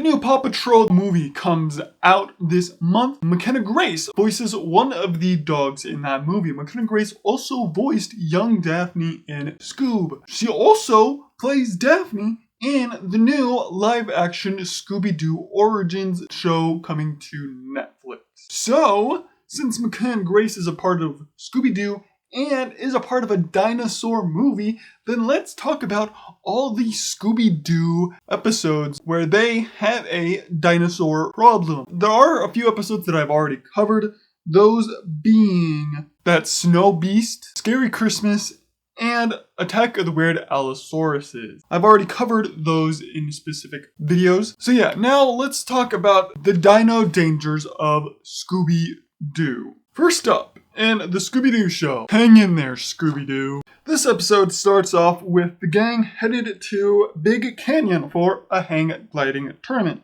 new Paw Patrol movie comes out this month. McKenna Grace voices one of the dogs in that movie. McKenna Grace also voiced young Daphne in Scoob. She also plays Daphne in the new live-action Scooby Doo Origins show coming to Netflix. So, since McKenna Grace is a part of Scooby Doo and is a part of a dinosaur movie, then let's talk about all the Scooby Doo episodes where they have a dinosaur problem. There are a few episodes that I've already covered, those being that Snow Beast, Scary Christmas, and Attack of the Weird Allosauruses. I've already covered those in specific videos. So yeah, now let's talk about the dino dangers of Scooby Doo. First up, in the Scooby Doo show, hang in there, Scooby Doo. This episode starts off with the gang headed to Big Canyon for a hang gliding tournament.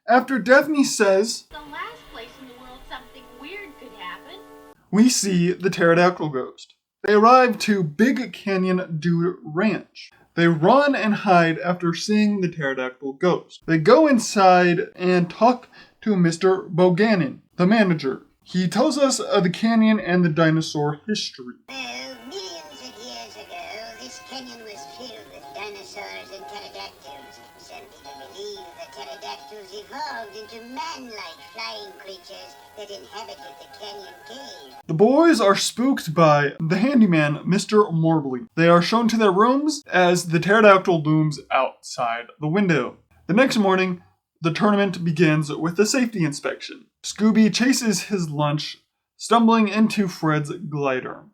After Daphne says, "The last place in the world something weird could happen," we see the pterodactyl ghost. They arrive to Big Canyon Dude Ranch. They run and hide after seeing the pterodactyl ghost. They go inside and talk to Mr. Bogannon, the manager. He tells us of the canyon and the dinosaur history. Well, millions of years ago, this canyon was filled with dinosaurs and pterodactyls. Some people believe the pterodactyls evolved into man-like flying creatures that inhabited the canyon cave. The boys are spooked by the handyman, Mr. Morbley. They are shown to their rooms as the pterodactyl looms outside the window. The next morning, the tournament begins with a safety inspection. Scooby chases his lunch, stumbling into Fred's glider.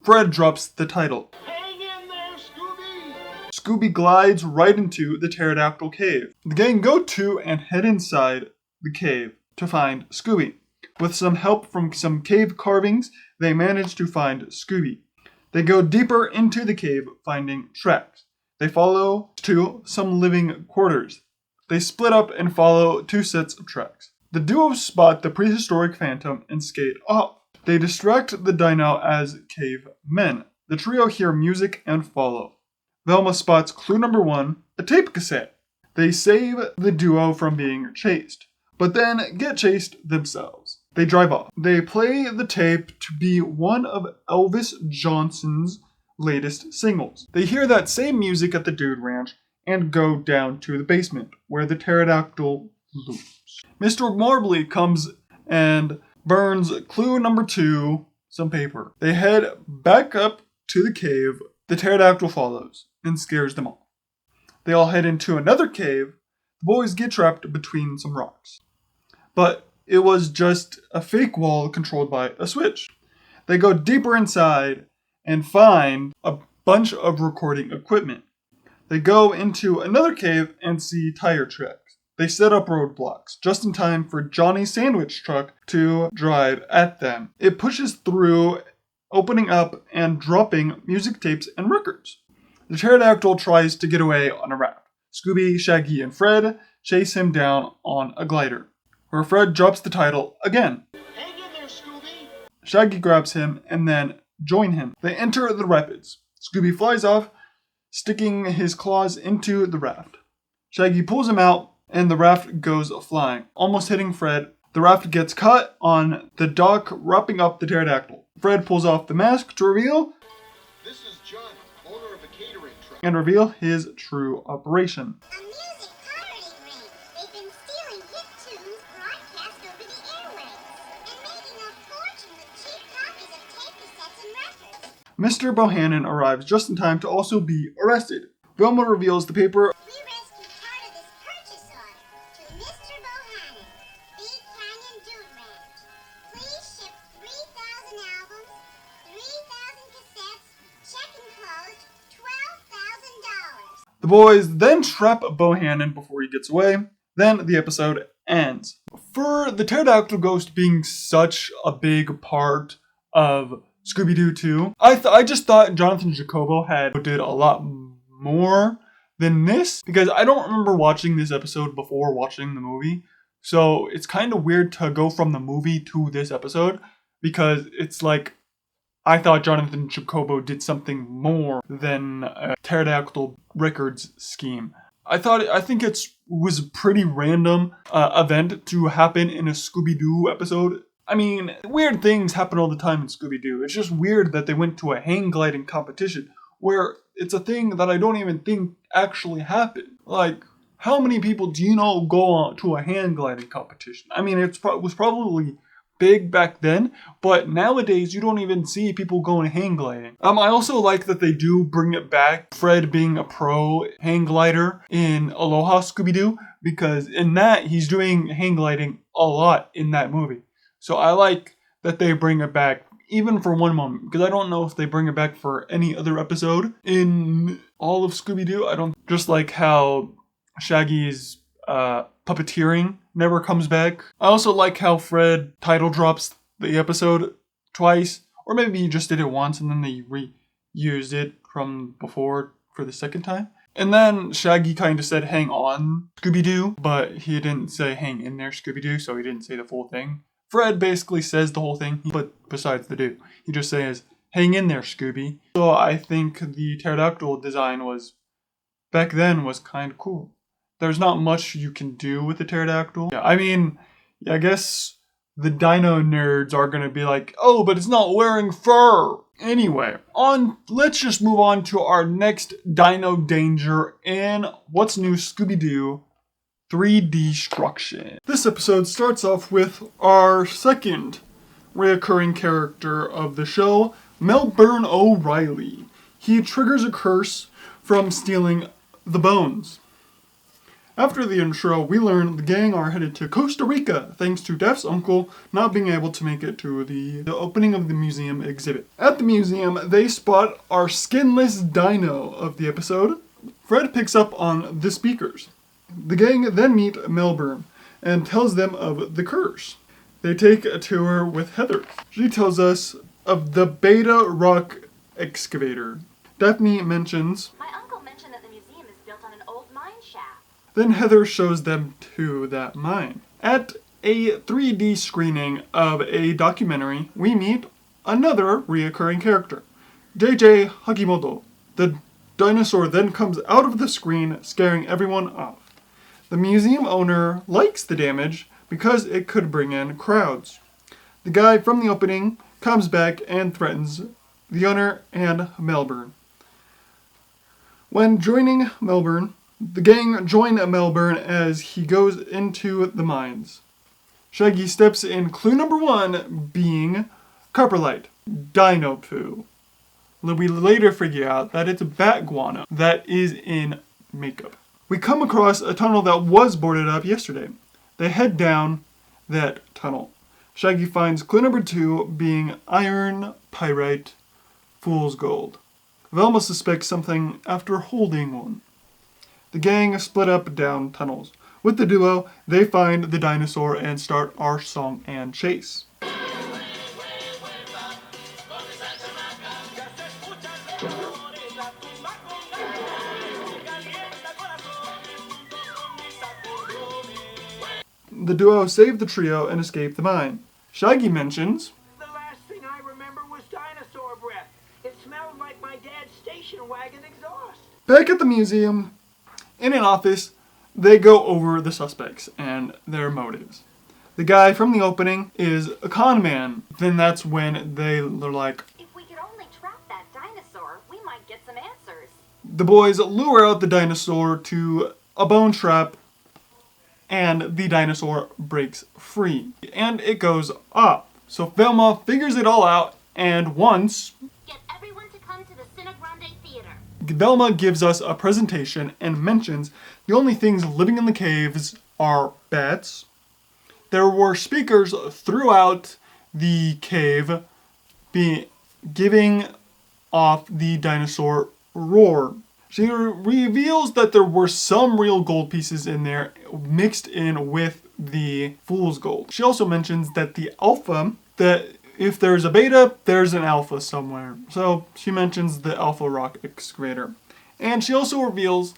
Fred drops the title. Hang in there, Scooby! Scooby glides right into the pterodactyl cave. The gang go to and head inside the cave to find Scooby. With some help from some cave carvings, they manage to find Scooby. They go deeper into the cave, finding tracks. They follow to some living quarters. They split up and follow two sets of tracks. The duo spot the prehistoric phantom and skate off. They distract the dino as cavemen. The trio hear music and follow. Velma spots clue number 1, a tape cassette. They save the duo from being chased, but then get chased themselves. They drive off. They play the tape to be one of Elvis Johnson's latest singles. They hear that same music at the Dude Ranch and go down to the basement where the pterodactyl looms. Mr. Morbley comes and burns clue number 2, some paper. They head back up to the cave. The pterodactyl follows and scares them off. They all head into another cave. The boys get trapped between some rocks. But it was just a fake wall controlled by a switch. They go deeper inside and find a bunch of recording equipment. They go into another cave and see tire tracks. They set up roadblocks just in time for Johnny's sandwich truck to drive at them. It pushes through, opening up and dropping music tapes and records. The pterodactyl tries to get away on a raft. Scooby, Shaggy, and Fred chase him down on a glider, where Fred drops the title again. Hang in there, Scooby! Shaggy grabs him and then join him. They enter the rapids. Scooby flies off, sticking his claws into the raft. Shaggy pulls him out, and the raft goes flying, almost hitting Fred. The raft gets caught on the dock, wrapping up the pterodactyl. Fred pulls off the mask to reveal, This is Johnny, owner of a catering truck. and reveal his true operation. A music pirating ring. They've been stealing hit tunes broadcast over the airwaves and making a fortune with cheap copies of tape cassettes and records. Mr. Bohannon arrives just in time to also be arrested. Velma reveals the paper. We rescued part of this purchase order to Mr. Bohannon, Big Canyon Dude Ranch. Please ship 3,000 albums, 3,000 cassettes, check enclosed, $12,000. The boys then trap Bohannon before he gets away. Then the episode ends. For the pterodactyl ghost being such a big part of Scooby Doo 2, I just thought Jonathan Jacobo did a lot more than this, because I don't remember watching this episode before watching the movie. So it's kind of weird to go from the movie to this episode, because it's like I thought Jonathan Jacobo did something more than a pterodactyl records scheme. I think it was a pretty random event to happen in a Scooby Doo episode. I mean, weird things happen all the time in Scooby Doo. It's just weird that they went to a hang gliding competition where it's a thing that I don't even think actually happened. Like, how many people do you know go on to a hang gliding competition? I mean, it was probably big back then, but nowadays you don't even see people going hang gliding. I also like that they do bring it back, Fred being a pro hang glider in Aloha Scooby-Doo, because in that he's doing hang gliding a lot in that movie. So I like that they bring it back even for one moment, because I don't know if they bring it back for any other episode in all of Scooby-Doo. I don't, just like how Shaggy's puppeteering never comes back. I also like how Fred title drops the episode twice, or maybe he just did it once and then they reused it from before for the second time. And then Shaggy kind of said hang on Scooby-Doo, but he didn't say hang in there Scooby-Doo, so he didn't say the full thing. Fred basically says the whole thing, but besides the do, he just says hang in there Scooby. So I think the pterodactyl design back then was kind of cool. There's not much you can do with the pterodactyl. Yeah, I mean, I guess the dino nerds are going to be like, oh, but it's not wearing fur. Anyway, let's just move on to our next dino danger in What's New Scooby-Doo 3D Destruction. This episode starts off with our second reoccurring character of the show, Melbourne O'Reilly. He triggers a curse from stealing the bones. After the intro, we learn the gang are headed to Costa Rica, thanks to Daph's uncle not being able to make it to the opening of the museum exhibit. At the museum, they spot our skinless dino of the episode. Fred picks up on the speakers. The gang then meet Melbourne and tells them of the curse. They take a tour with Heather. She tells us of the Beta Rock excavator. Daphne mentions, My uncle mentioned that the museum is built on an old mine shaft. Then Heather shows them to that mine. At a 3D screening of a documentary, we meet another reoccurring character, JJ Hagimoto. The dinosaur then comes out of the screen, scaring everyone off. The museum owner likes the damage because it could bring in crowds. The guy from the opening comes back and threatens the owner and Melbourne. When joining Melbourne, the gang join Melbourne as he goes into the mines. Shaggy steps in clue number 1 being coprolite, dino poo. We later figure out that it's bat guano that is in makeup. We come across a tunnel that was boarded up yesterday. They head down that tunnel. Shaggy finds clue number 2 being iron, pyrite, fool's gold. Velma suspects something after holding one. The gang split up down tunnels. With the duo, they find the dinosaur and start our song and chase. The duo save the trio and escape the mine. Shaggy mentions, The last thing I remember was dinosaur breath. It smelled like my dad's station wagon exhaust. back at the museum, in an office, they go over the suspects and their motives. The guy from the opening is a con man. Then that's when they're like, If we could only trap that dinosaur, we might get some answers. the boys lure out the dinosaur to a bone trap, and the dinosaur breaks free. And it goes up. So Velma figures it all out, and once Get everyone to come to the Cinegrande Theater. Velma gives us a presentation and mentions the only things living in the caves are bats. There were speakers throughout the cave giving off the dinosaur roar. She reveals that there were some real gold pieces in there mixed in with the fool's gold. She also mentions that the alpha, that if there's a beta, there's an alpha somewhere. So she mentions the alpha rock excavator. And she also reveals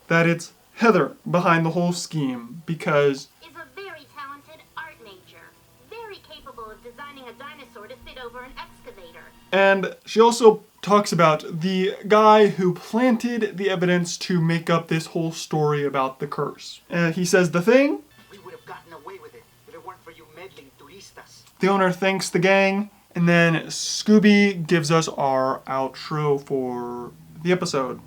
that it's Heather behind the whole scheme because Is a very talented art major. Very capable of designing a dinosaur to fit over an excavator. And she also talks about the guy who planted the evidence to make up this whole story about the curse. He says the thing. We would have gotten away with it if it weren't for you meddling turistas. The owner thanks the gang, and then Scooby gives us our outro for the episode.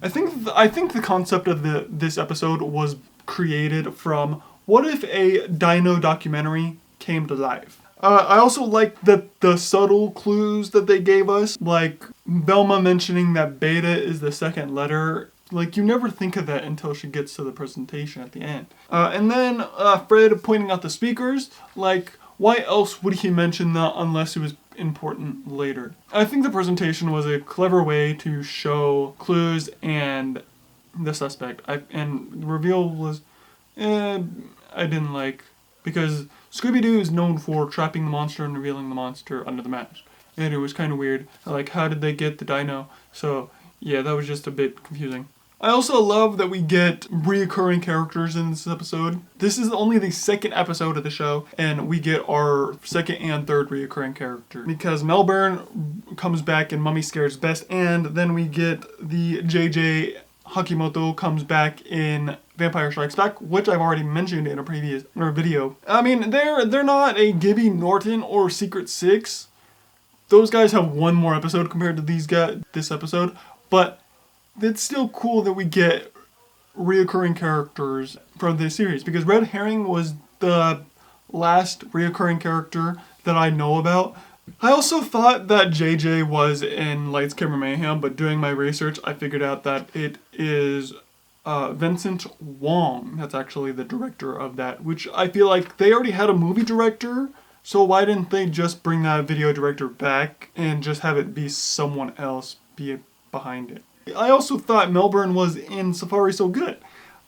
I think the concept of this episode was created from what if a dino documentary came to life. I also like the subtle clues that they gave us, like Velma mentioning that beta is the second letter. Like, you never think of that until she gets to the presentation at the end. And then Fred pointing out the speakers, like, why else would he mention that unless it was important later? I think the presentation was a clever way to show clues and the suspect. And the reveal was, I didn't like, because Scooby Doo is known for trapping the monster and revealing the monster under the mask. And it was kind of weird. Like, how did they get the dino? So, yeah, that was just a bit confusing. I also love that we get reoccurring characters in this episode. This is only the second episode of the show, and we get our second and third reoccurring character. Because Melbourne comes back in Mummy Scares Best, and then we get the JJ Hakimoto comes back in Vampire Strikes Back, which I've already mentioned in a previous video. I mean, they're not a Gibby Norton or Secret Six. Those guys have one more episode compared to this episode, but it's still cool that we get reoccurring characters from this series, because Red Herring was the last reoccurring character that I know about. I also thought that JJ was in Lights Camera Mayhem, but doing my research, I figured out that it is Vincent Wong that's actually the director of that, which I feel like they already had a movie director, so why didn't they just bring that video director back and just have it be someone else be behind it? I also thought Melbourne was in Safari So Good,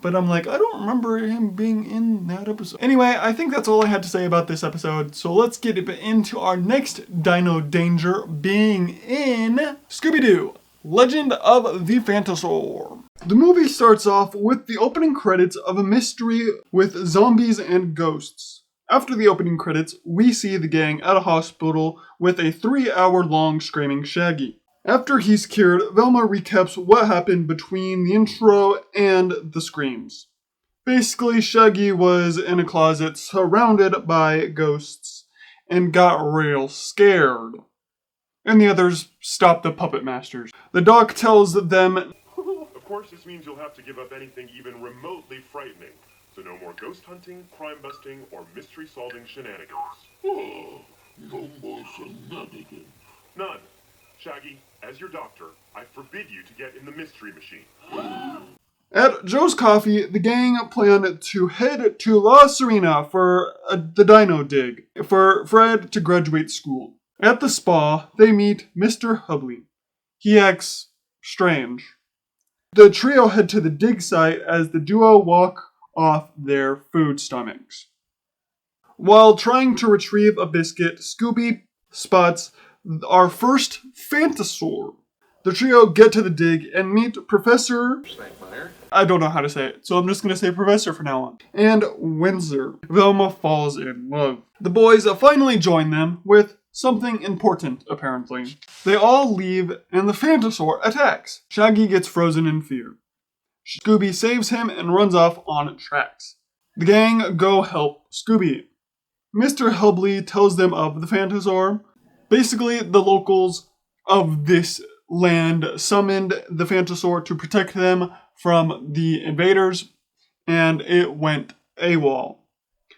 but I'm like, I don't remember him being in that episode. Anyway, I think that's all I had to say about this episode, so let's get into our next Dino Danger, being in Scooby Doo, Legend of the Phantasaur. The movie starts off with the opening credits of a mystery with zombies and ghosts. After the opening credits, we see the gang at a hospital with a 3-hour-long screaming Shaggy. After he's cured, Velma recaps what happened between the intro and the screams. Basically, Shaggy was in a closet surrounded by ghosts and got real scared. And the others stopped the puppet masters. The doc tells them, "Of course, this means you'll have to give up anything even remotely frightening. So no more ghost hunting, crime busting, or mystery solving shenanigans." Oh, no more shenanigans. None. Shaggy, as your doctor, I forbid you to get in the mystery machine. At Joe's Coffee, the gang planned to head to La Serena for the Dino Dig, for Fred to graduate school. At the spa, they meet Mr. Hubley. He acts strange. The trio head to the dig site as the duo walk off their food stomachs. While trying to retrieve a biscuit, Scooby spots our first Phantasaur. The trio get to the dig and meet Professor... I don't know how to say it, so I'm just going to say Professor from now on. And Windsor. Velma falls in love. The boys finally join them with something important, apparently. They all leave and the Phantasaur attacks. Shaggy gets frozen in fear. Scooby saves him and runs off on tracks. The gang go help Scooby. Mr. Hubley tells them of the Phantasaur. Basically, the locals of this land summoned the Phantasaur to protect them from the invaders, and it went AWOL.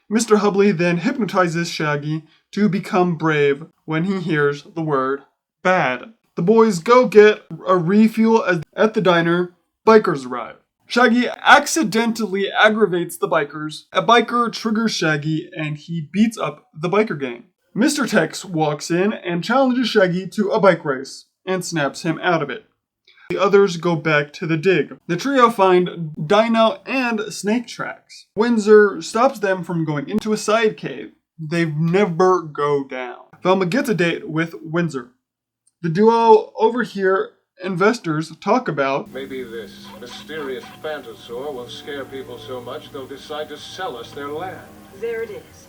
Mr. Hubley then hypnotizes Shaggy to become brave when he hears the word bad. The boys go get a refuel at the diner. Bikers arrive. Shaggy accidentally aggravates the bikers. A biker triggers Shaggy and he beats up the biker gang. Mr. Tex walks in and challenges Shaggy to a bike race and snaps him out of it. The others go back to the dig. The trio find Dino and snake tracks. Windsor stops them from going into a side cave. They never go down. Velma gets a date with Windsor. The duo overhear investors talk about, "Maybe this mysterious Phantasaur will scare people so much they'll decide to sell us their land." There it is.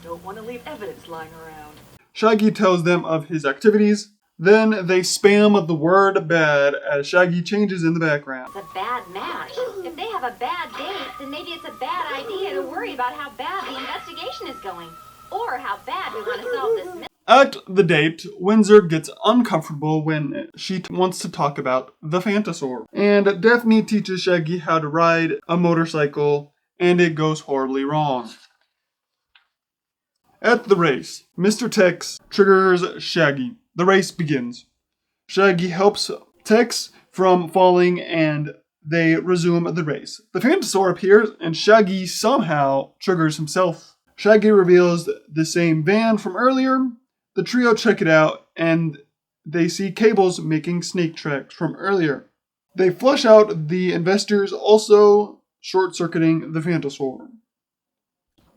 Don't want to leave evidence lying around. Shaggy tells them of his activities. Then they spam the word bad as Shaggy changes in the background. It's a bad match. If they have a bad date, then maybe it's a bad idea to worry about how bad the investigation is going. Or how bad we want to solve this mystery. At the date, Windsor gets uncomfortable when she wants to talk about the Phantasaur. And Daphne teaches Shaggy how to ride a motorcycle, and it goes horribly wrong. At the race, Mr. Tex triggers Shaggy. The race begins. Shaggy helps Tex from falling, and they resume the race. The Phantasaur appears, and Shaggy somehow triggers himself. Shaggy reveals the same van from earlier. The trio check it out, and they see cables making snake tracks from earlier. They flush out the investors, also short-circuiting the Phantasaur.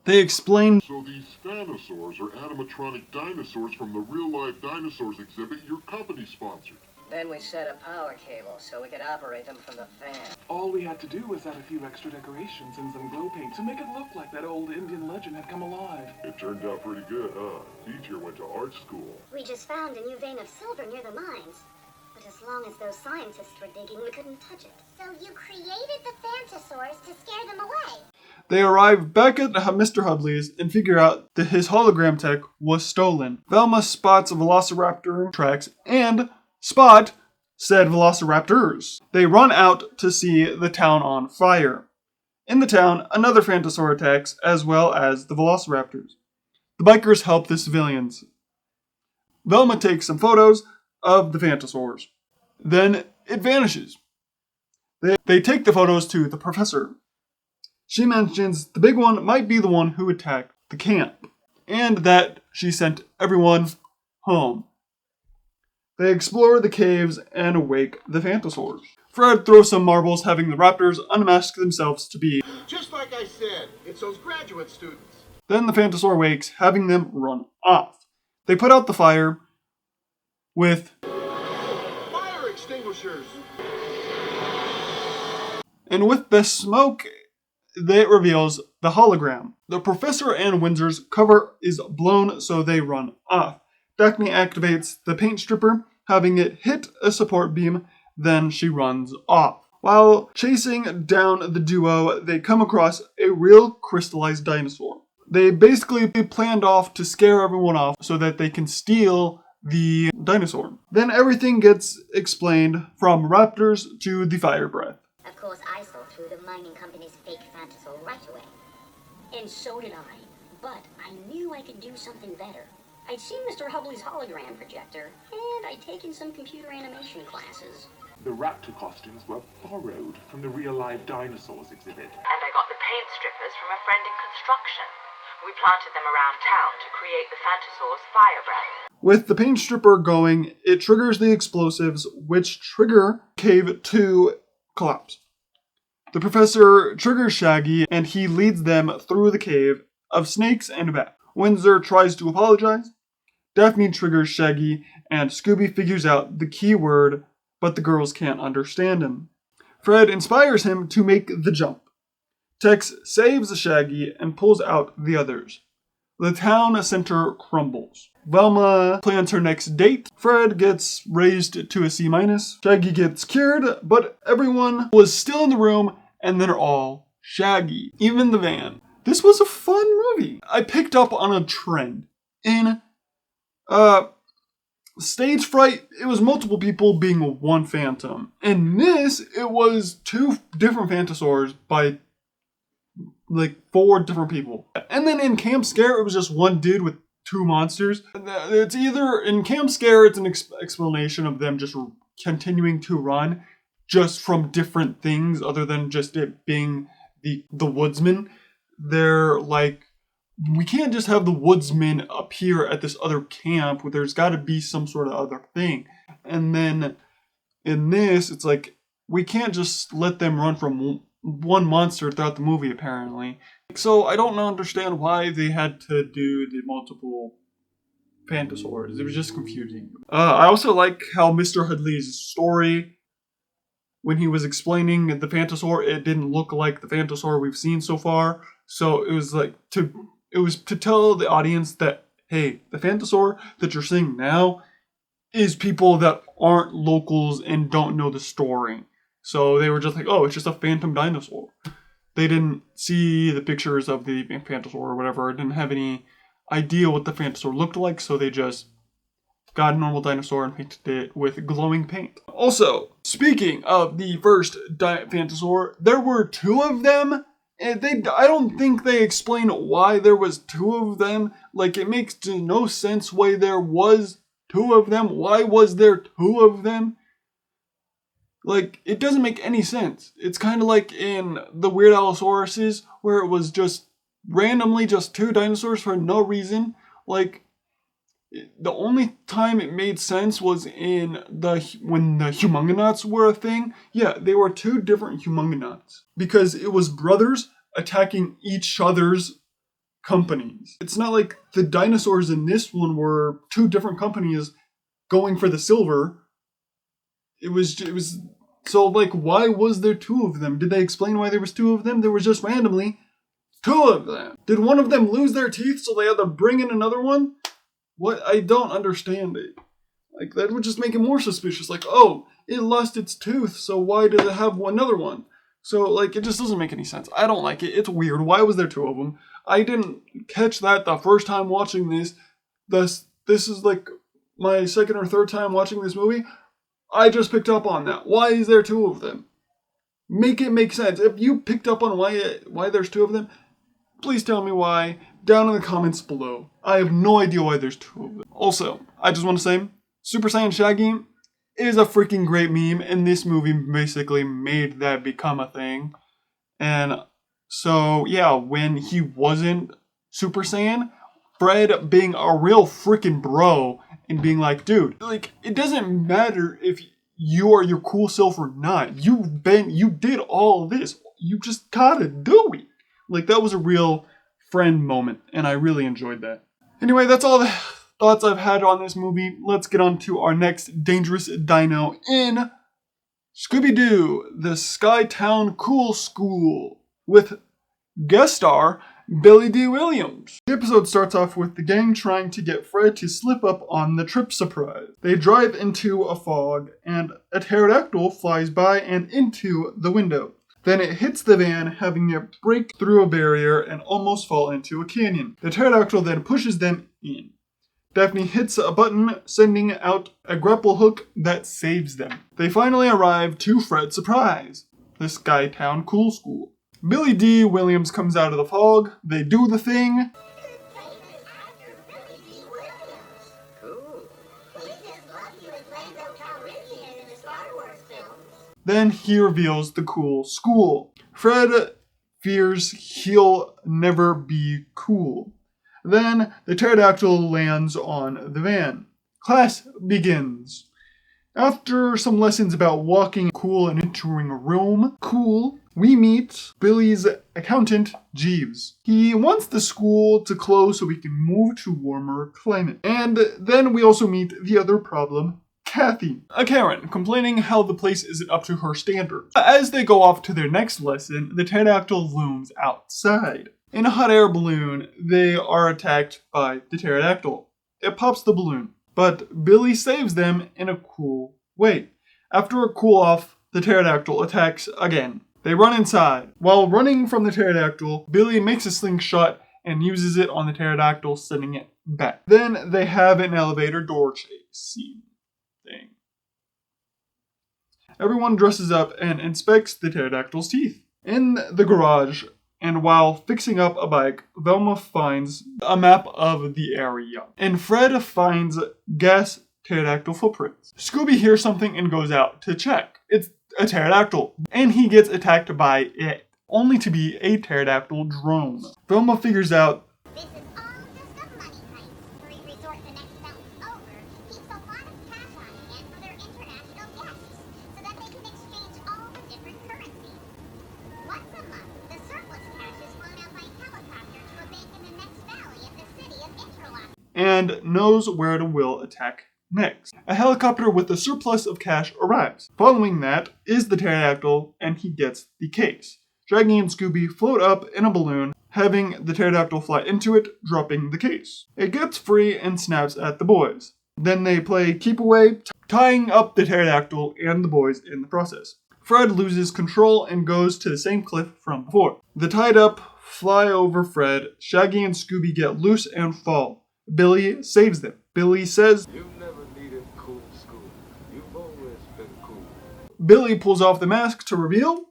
They explain... So these Phantasaurs are animatronic dinosaurs from the real-life dinosaurs exhibit your company sponsored. Then we set a power cable so we could operate them from the fan. All we had to do was add a few extra decorations and some glow paint to make it look like that old Indian legend had come alive. It turned out pretty good, huh? Each here went to art school. We just found a new vein of silver near the mines. But as long as those scientists were digging, we couldn't touch it. So you created the Phantasaurs to scare them away? They arrive back at Mr. Hudley's and figure out that his hologram tech was stolen. Velma spots a velociraptor tracks and spot said velociraptors. They run out to see the town on fire. In the town, another Phantasaur attacks, as well as the velociraptors. The bikers help the civilians. Velma takes some photos of the Phantasaurs. Then it vanishes. They take the photos to the professor. She mentions the big one might be the one who attacked the camp, and that she sent everyone home. They explore the caves and awake the Phantasaurs. Fred throws some marbles, having the raptors unmask themselves to be. Just like I said, it's those graduate students. Then the Phantasaur wakes, having them run off. They put out the fire with Fire extinguishers. And with the smoke, it reveals the hologram. The professor and Windsor's cover is blown, so they run off. Daphne activates the paint stripper, having it hit a support beam, then she runs off. While chasing down the duo, they come across a real crystallized dinosaur. They basically planned off to scare everyone off so that they can steal the dinosaur. Then everything gets explained from raptors to the fire breath. Of course, I saw through the mining company's fake Phantasaur right away. And so did I. But I knew I could do something better. I'd seen Mr. Hubley's hologram projector, and I'd taken some computer animation classes. The raptor costumes were borrowed from the real-life dinosaurs exhibit. And I got the paint strippers from a friend in construction. We planted them around town to create the Phantasaur's fire breath. With the paint stripper going, it triggers the explosives, which trigger Cave 2 collapse. The professor triggers Shaggy, and he leads them through the cave of snakes and bats. Windsor tries to apologize. Daphne triggers Shaggy, and Scooby figures out the key word, but the girls can't understand him. Fred inspires him to make the jump. Tex saves Shaggy and pulls out the others. The town center crumbles. Velma plans her next date. Fred gets raised to a C-. Shaggy gets cured, but everyone was still in the room, and they're all Shaggy. Even the van. This was a fun movie. I picked up on a trend. In stage fright, it was multiple people being one phantom. In this, it was two different Phantasaurs by like 4 different people. And then in Camp Scare, it was just one dude with 2 monsters. It's either, in Camp Scare, it's an explanation of them just continuing to run just from different things other than just it being the woodsman. They're like, we can't just have the woodsman appear at this other camp. There's got to be some sort of other thing. And then in this, it's like, we can't just let them run from one monster throughout the movie, apparently. So I don't understand why they had to do the multiple Phantasaurs. It was just confusing. I also like how Mr. Hudley's story, when he was explaining the Phantasaur, it didn't look like the Phantasaur we've seen so far. So it was like to tell the audience that hey, the Phantasaur that you're seeing now is people that aren't locals and don't know the story. So they were just like, oh, it's just a phantom dinosaur. They didn't see the pictures of the Phantasaur or whatever, didn't have any idea what the Phantasaur looked like, so they just got a normal dinosaur and painted it with glowing paint. Also, speaking of the first Phantasaur, there were two of them. And I don't think they explain why there was two of them. Like, it makes no sense why there was two of them. Why was there two of them? Like, it doesn't make any sense. It's kind of like in the Weird Allosauruses, where it was just randomly just two dinosaurs for no reason. Like, the only time it made sense was when the Humongonauts were a thing. Yeah, they were two different Humongonauts. Because it was brothers attacking each other's companies. It's not like the dinosaurs in this one were two different companies going for the silver. It was so, like, why was there two of them? Did they explain why there was two of them? There was just randomly two of them. Did one of them lose their teeth so they had to bring in another one? What? I don't understand it. Like, that would just make it more suspicious. Like, oh, it lost its tooth, so why does it have another one? So, like, it just doesn't make any sense. I don't like it. It's weird. Why was there two of them? I didn't catch that the first time watching this. This is, like, my second or third time watching this movie. I just picked up on that. Why is there two of them? Make it make sense. If you picked up on why there's two of them, please tell me why down in the comments below. I have no idea why there's two of them. Also, I just want to say, Super Saiyan Shaggy is a freaking great meme, and this movie basically made that become a thing. And so, yeah, when he wasn't Super Saiyan, Fred being a real freaking bro and being like, dude, like, it doesn't matter if you are your cool self or not. You did all this. You just gotta do it. Like, that was a real friend moment, and I really enjoyed that. Anyway, that's all the thoughts I've had on this movie. Let's get on to our next dangerous dino in Scooby Doo, the Skytown Cool School, with guest star Billy D. Williams. The episode starts off with the gang trying to get Fred to slip up on the trip surprise. They drive into a fog, and a pterodactyl flies by and into the window. Then it hits the van, having it break through a barrier and almost fall into a canyon. The pterodactyl then pushes them in. Daphne hits a button, sending out a grapple hook that saves them. They finally arrive to Fred's surprise, the Skytown Cool School. Billy D. Williams comes out of the fog. They do the thing. Then he reveals the cool school. Fred fears he'll never be cool. Then the pterodactyl lands on the van. Class begins. After some lessons about walking cool and entering a room cool, we meet Billy's accountant, Jeeves. He wants the school to close so we can move to warmer climate. And then we also meet the other problem, Kathy, a Karen, complaining how the place isn't up to her standards. As they go off to their next lesson, the pterodactyl looms outside. In a hot air balloon, they are attacked by the pterodactyl. It pops the balloon, but Billy saves them in a cool way. After a cool off, the pterodactyl attacks again. They run inside. While running from the pterodactyl, Billy makes a slingshot and uses it on the pterodactyl, sending it back. Then they have an elevator door chase scene thing. Everyone dresses up and inspects the pterodactyl's teeth. In the garage, and while fixing up a bike, Velma finds a map of the area. And Fred finds gas pterodactyl footprints. Scooby hears something and goes out to check. It's a pterodactyl, and he gets attacked by it, only to be a pterodactyl drone. Velma figures out This is all just a money heist. Free resort the next mountain over keeps a lot of cash on hand for their international guests, so that they can exchange all the different currencies. Once a month, the surplus cash is flown out by helicopter to a bank in the next valley of the city of Interlochen. and knows where it will attack next. A helicopter with a surplus of cash arrives. Following that is the pterodactyl, and he gets the case. Shaggy and Scooby float up in a balloon, having the pterodactyl fly into it, dropping the case. It gets free and snaps at the boys. Then they play keep away, tying up the pterodactyl and the boys in the process. Fred loses control and goes to the same cliff from before. The tied up fly over Fred. Shaggy and Scooby get loose and fall. Billy saves them. Billy says, You've never needed cool school. You've always been cool. Billy pulls off the mask to reveal.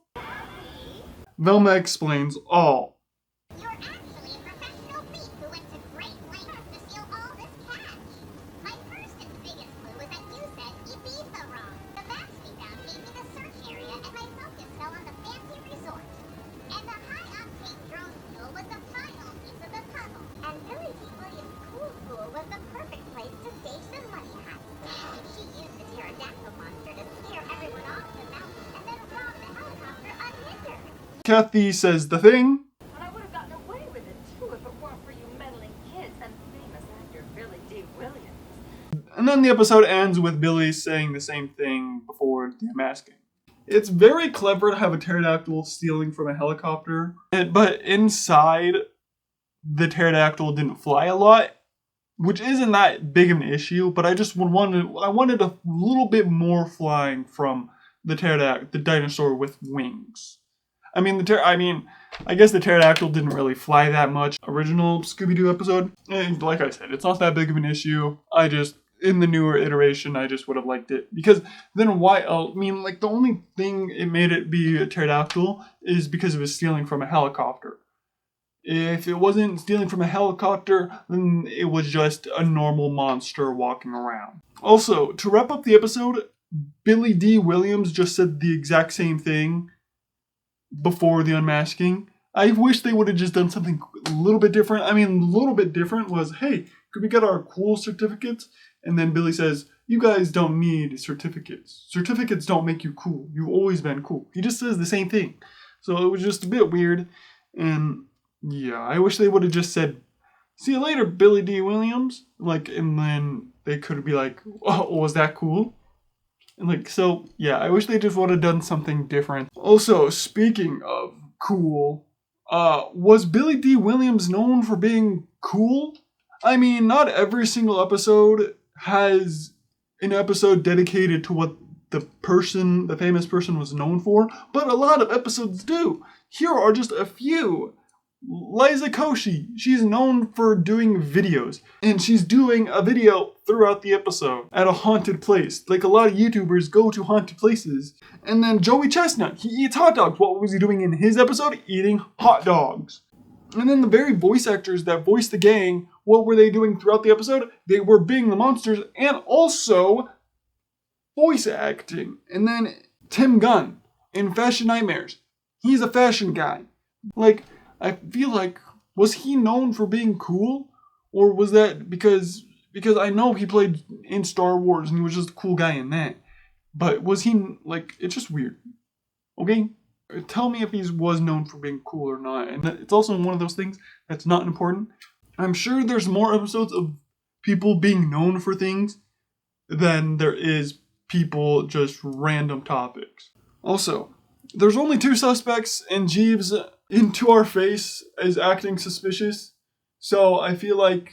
Velma explains all. You're actually a professional thief who went to great lengths to steal all this cash. My first and biggest clue was that you said Ibiza wrong. The maps we found gave me the search area, and my focus fell on the fancy resort. And the high-octane drone fuel was the final piece of the puzzle. And Billy D. Williams' cool school was the perfect place to stage the money heist. She used the pterodactyl monster to scare everyone off the mountain and then robbed the helicopter unhindered. Kathy says the thing. And I would have gotten away with it, too, if it weren't for you meddling kids and famous actor Billy D. Williams. And then the episode ends with Billy saying the same thing before the unmasking. It's very clever to have a pterodactyl stealing from a helicopter, but inside, the pterodactyl didn't fly a lot, which isn't that big of an issue, but I wanted a little bit more flying from the dinosaur with wings. I guess the pterodactyl didn't really fly that much. Original Scooby Doo episode, and like I said, it's not that big of an issue. In the newer iteration, I just would have liked it. Because then why else? The only thing it made it be a pterodactyl is because it was stealing from a helicopter. If it wasn't stealing from a helicopter, then it was just a normal monster walking around. Also, to wrap up the episode, Billy D. Williams just said the exact same thing before the unmasking. I wish they would have just done something a little bit different. A little bit different was, hey, could we get our cool certificates? And then Billy says, you guys don't need certificates. Certificates don't make you cool. You've always been cool. He just says the same thing. So it was just a bit weird. And yeah, I wish they would have just said, see you later, Billy D. Williams. And then they could be like, oh, was that cool? And I wish they just would have done something different. Also, speaking of cool, was Billy D. Williams known for being cool? Not every single episode has an episode dedicated to what the famous person was known for, but a lot of episodes do. Here are just a few. Liza Koshy, she's known for doing videos, and she's doing a video throughout the episode at a haunted place. A lot of YouTubers go to haunted places. And then Joey Chestnut, he eats hot dogs. What was he doing in his episode? Eating hot dogs. And then the very voice actors that voiced the gang, what were they doing throughout the episode? They were being the monsters and also voice acting. And then Tim Gunn in Fashion Nightmares. He's a fashion guy. I feel like, was he known for being cool? Or was that because I know he played in Star Wars and he was just a cool guy in that. But was he, it's just weird. Okay? Tell me if he was known for being cool or not. And it's also one of those things that's not important. I'm sure there's more episodes of people being known for things than there is people just random topics. Also, there's only 2 suspects, and Jeeves, into our face, is acting suspicious. So I feel like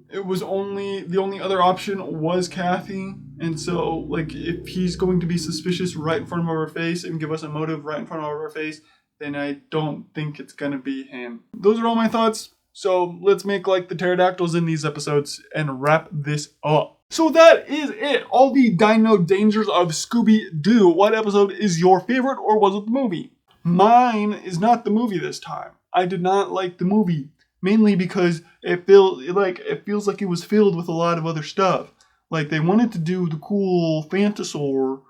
the only other option was Kathy. And so, if he's going to be suspicious right in front of our face and give us a motive right in front of our face, then I don't think it's gonna be him. Those are all my thoughts. So let's make the pterodactyls in these episodes and wrap this up. So that is it. All the Dino Dangers of Scooby Doo. What episode is your favorite, or was it the movie? Mine is not the movie this time. I did not like the movie, mainly because it feels like it was filled with a lot of other stuff. They wanted to do the cool Phantasaur,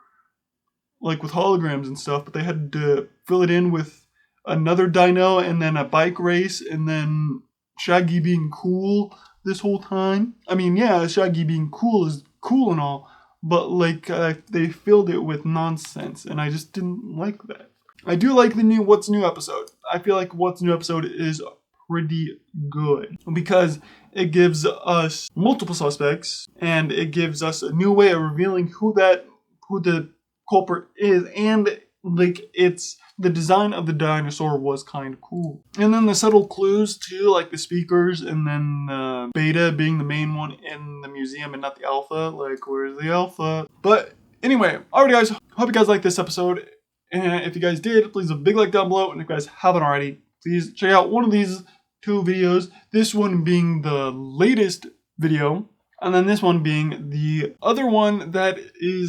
with holograms and stuff, but they had to fill it in with another dino and then a bike race and then Shaggy being cool this whole time. Shaggy being cool is cool and all, but they filled it with nonsense, and I just didn't like that. I do like the new What's New episode. I feel like What's New episode is pretty good because it gives us multiple suspects and it gives us a new way of revealing who the culprit is, and like the design of the dinosaur was kind of cool. And then the subtle clues too, like the speakers, and then the beta being the main one in the museum and not the alpha. Like, where's the alpha? But anyway, alright guys, hope you guys liked this episode. And if you guys did, please leave a big like down below. And if you guys haven't already, please check out one of these 2 videos. This one being the latest video, and then this one being the other one that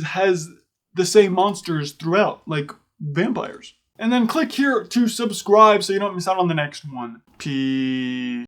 has the same monsters throughout, like vampires. And then click here to subscribe so you don't miss out on the next one. Peace.